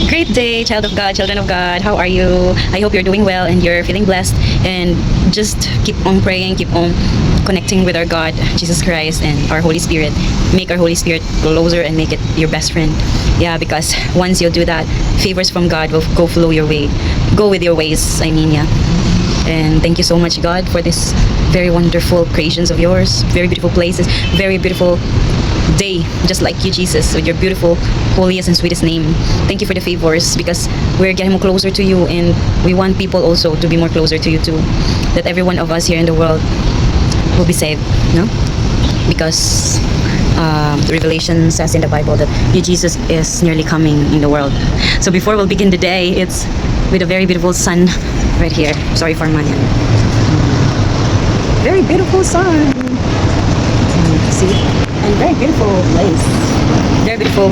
Great day, child of God, children of God. How are you? I hope you're doing well and you're feeling blessed. And just keep on praying, keep on connecting with our God, Jesus Christ, and our Holy Spirit. Make our Holy Spirit closer and make it your best friend. Yeah, because once you do that, favors from God will go flow your way. Go with your ways, yeah. And thank you so much, God, for this very wonderful creations of yours, very beautiful places, very beautiful day, just like you, Jesus, with your beautiful, holiest and sweetest name. Thank you for the favors, because we're getting more closer to you, and we want people also to be more closer to you too, that every one of us here in the world will be saved, no? Because the Revelation says in the Bible that you, Jesus, is nearly coming in the world. So before we'll begin the day, it's with a very beautiful sun right here. Sorry for my very beautiful sun. See, and very beautiful place, very beautiful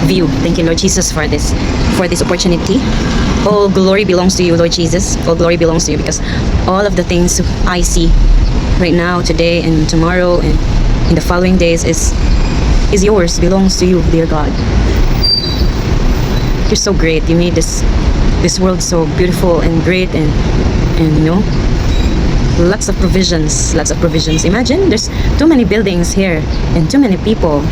view. Thank you, Lord Jesus, for this opportunity. All glory belongs to you, Lord Jesus. All glory belongs to you, because all of the things I see right now, today and tomorrow and in the following days is yours, belongs to you, dear God. You're so great. You made this world so beautiful and great, and you know, lots of provisions. Imagine there's too many buildings here and too many people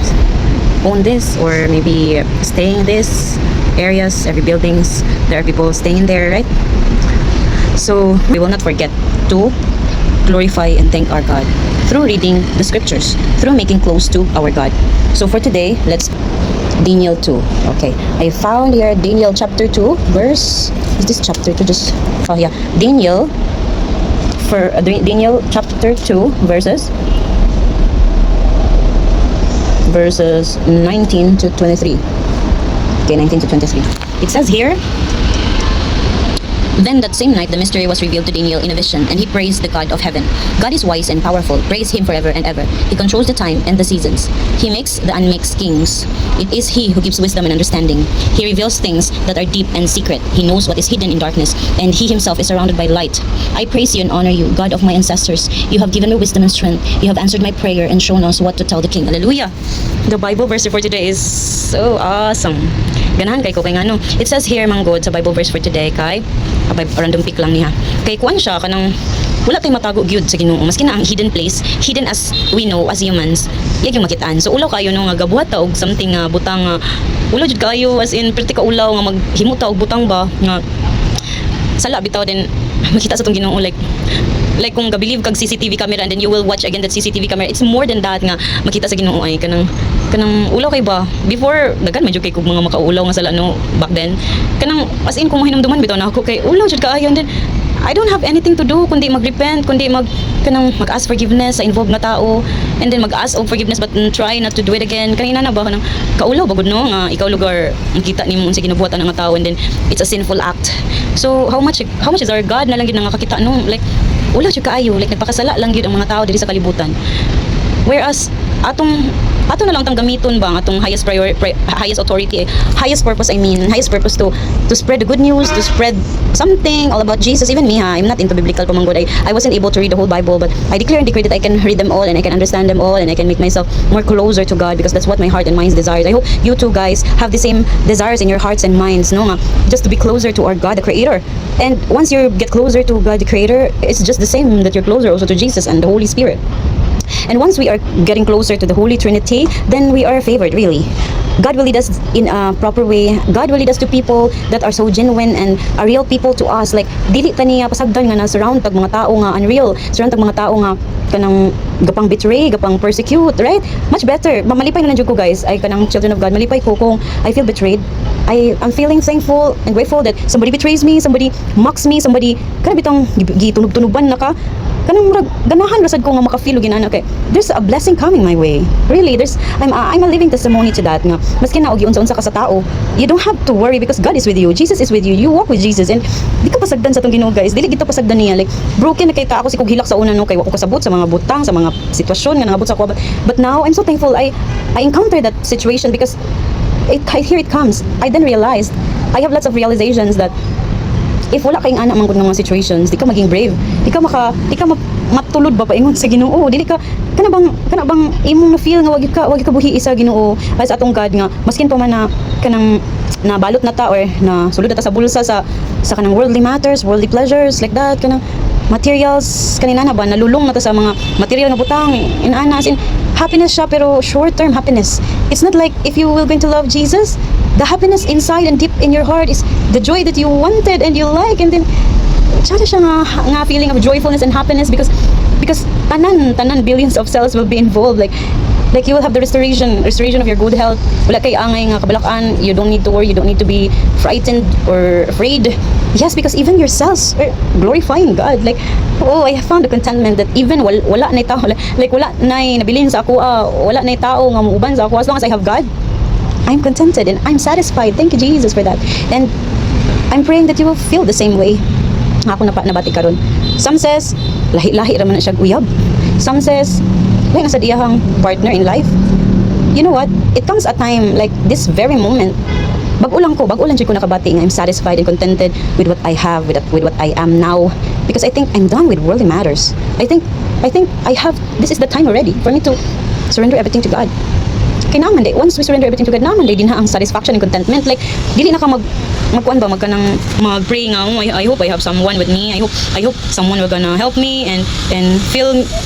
own this, or maybe staying in this areas. Every buildings, there are people staying there, right? So we will not forget to glorify and thank our God through reading the scriptures, through making close to our God. So for today, let's Daniel 2. Okay, I found here Daniel chapter 2 verse, is this chapter 2? Just, oh yeah, Daniel chapter 2 verses 19 to 23. Okay, 19 to 23. It says here, then that same night the mystery was revealed to Daniel in a vision, and he praised the God of heaven. God is wise and powerful. Praise him forever and ever. He controls the time and the seasons. He makes the unmixed kings. It is he who gives wisdom and understanding. He reveals things that are deep and secret. He knows what is hidden in darkness, and he himself is surrounded by light. I praise you and honor you, God of my ancestors. You have given me wisdom and strength. You have answered my prayer and shown us what to tell the king. Hallelujah! The Bible verse for today is so awesome. Ganahan kay ko kay ngano. It says here, manggod, sa Bible verse for today, kay random pick lang niya. Kay kuan siya kanang wala tay matago gyud sa Ginoo, maski na ang hidden place, hidden as we know as humans, yag yung makitaan. So ulaw kayo no nga gabuhat ta og something nga butang ulaw jud kayo, as in pretty ka ulaw nga maghimo ta og butang ba nga sala bitaw, din makita sa tong Ginoo, like kung gabilib kag CCTV camera and then you will watch again that CCTV camera, it's more than that nga makita sa Ginoo. Ay kanang ulaw kay ba before dagan medyo kay kog mga makaulaw nga sala no back then, kanang as in kung mahinumduman bitaw na ako kay ulaw jud kaayo, and then I don't have anything to do kundi mag-repent, kundi mag-ask forgiveness sa involved na tao, and then mag-ask of forgiveness but try not to do it again. Kanina na ba kanang kaulaw bagud no nga ikaw lugar makita nimo sa ginabuhatan ng tao, and then it's a sinful act. So how much is our God na lang gid nga nakakita no, like ulaw jud kaayo, like nagpakasala lang gyud ang mga tao diri sa kalibutan. Whereas ato na lang tang gamiton ba ang atong highest authority, highest purpose to spread the good news, to spread something all about Jesus. Even me, I'm not into biblical pamanggod. I wasn't able to read the whole Bible, but I declare and decree that I can read them all and I can understand them all and I can make myself more closer to God, because that's what my heart and minds desires. I hope you two guys have the same desires in your hearts and minds, no nga, just to be closer to our God the Creator. And once you get closer to God the Creator, it's just the same that you're closer also to Jesus and the Holy Spirit. And once we are getting closer to the Holy Trinity, then we are favored, really. God will lead us in a proper way. God will lead us to people that are so genuine and are real people to us. Like, dili ta niya pasagdan nga na surround tag mga tao nga unreal, surround tag mga tao nga kanang gapang betray, gapang persecute, right? Much better. Malipay na nandiyo ko, guys. Ay kanang children of God, malipay ko kung I feel betrayed. I'm feeling thankful and grateful that somebody betrays me, somebody mocks me, somebody kanang bitang gitunog-tunuban na ka. Kanang ganahan rasad ko nga makafeel og inana, okay, there's a blessing coming my way. Really, I'm a living testimony to that nga maski na og unsa-unsa ka sa tao, you don't have to worry because God is with you. Jesus is with you. You walk with Jesus, and di ka pasagdan sa tong Ginoo, guys. Dili kita pasagdan niya, like broken na kay ta ako si kog hilak sa una no, kay wa ko kasabot sa mga butang, sa mga sitwasyon nga nangabot sa ko, but now I'm so thankful I encountered that situation, because here it comes. I then realized, I have lots of realizations that if wala kayong anak manggod ng mga situations, di ka maging brave, di ka matulod ba paingon sa Ginoo, dili ka kana bang imong na feel nga wagi ka buhi isa Ginoo as atong God nga maskin pa man na kanang nabalot na ta or na sulod na ta sa bulsa sa kanang worldly matters, worldly pleasures like that, kanang materials kanina na ba nalulong na ta sa mga material nga butang inana as in happiness siya pero short term happiness. It's not like if you will going to love Jesus, the happiness inside and deep in your heart is the joy that you wanted and you like, and then tsaka siya nga feeling of joyfulness and happiness because tanan billions of cells will be involved, like you will have the restoration of your good health. Wala kay angay nga kabalakan, you don't need to worry, you don't need to be frightened or afraid. Yes, because even your cells are glorifying God. Like, oh, I have found the contentment that even wala na tao, like wala na nabilin sa ako, wala na tao nga muuban sa ako, as long as I have God, I'm contented and I'm satisfied. Thank you, Jesus, for that. And I'm praying that you will feel the same way. Ako nabati karon. Some says lahi ra man na siya uyab. Some says like nasa diyahang partner in life. You know what? It comes a time like this very moment. Bagulang jud ko nakabati nga I'm satisfied and contented with what I have, with what I am now, because I think I'm done with worldly matters. I think I have, this is the time already for me to surrender everything to God. Kaya naman once we surrender everything to God, naman din ang satisfaction and contentment. Like dili na ka magkuan ba magkanang mag-pray nga, oh, I hope I have someone with me. I hope someone will gonna help me and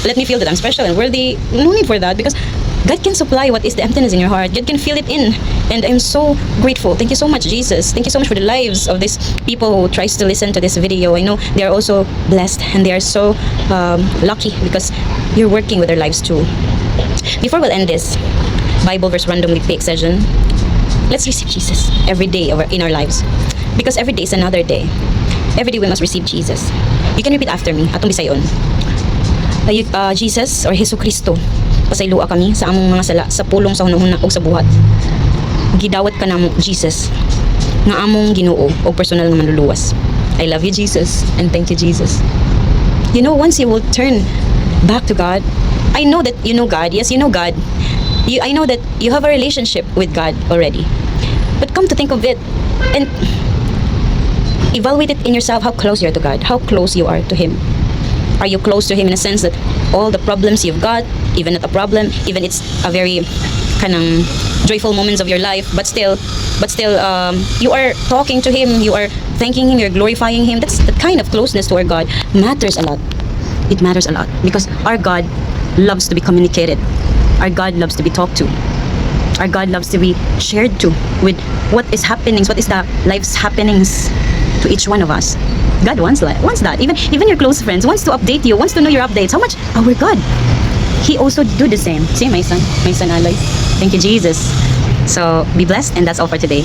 let me feel that I'm special and worthy. No need for that, because God can supply what is the emptiness in your heart. God can fill it in. And I'm so grateful. Thank you so much, Jesus. Thank you so much for the lives of these people who tries to listen to this video. I know they are also blessed and they are so lucky because you're working with their lives too. Before we'll end this Bible verse randomly pick session, let's receive Jesus every day in our lives, because every day is another day. Every day we must receive Jesus. You can repeat after me, atong bisayon. Jesus or Hesus Kristo, pasaylua kami sa among mga sala sa pulong sa hunahuna o sa buhat. Gidawat ka namo Jesus nga among Ginoo o personal nga manluluwas. I love you, Jesus, and thank you, Jesus. You know, once you will turn back to God, I know that you know God. Yes, you know God. I know that you have a relationship with God already. But come to think of it and evaluate it in yourself, how close you are to God, how close you are to Him. Are you close to Him in a sense that all the problems you've got, even not a problem, even it's a very kanang joyful moments of your life, but still you are talking to Him, you are thanking Him, you're glorifying Him. That's the kind of closeness to our God matters a lot. It matters a lot because our God loves to be communicated. Our God loves to be talked to. Our God loves to be shared to with what is happening, what is the life's happenings to each one of us. God wants that. Even your close friends wants to update you, wants to know your updates. How much our God, He also do the same. See, my son Aloy. Thank you, Jesus. So be blessed, and that's all for today.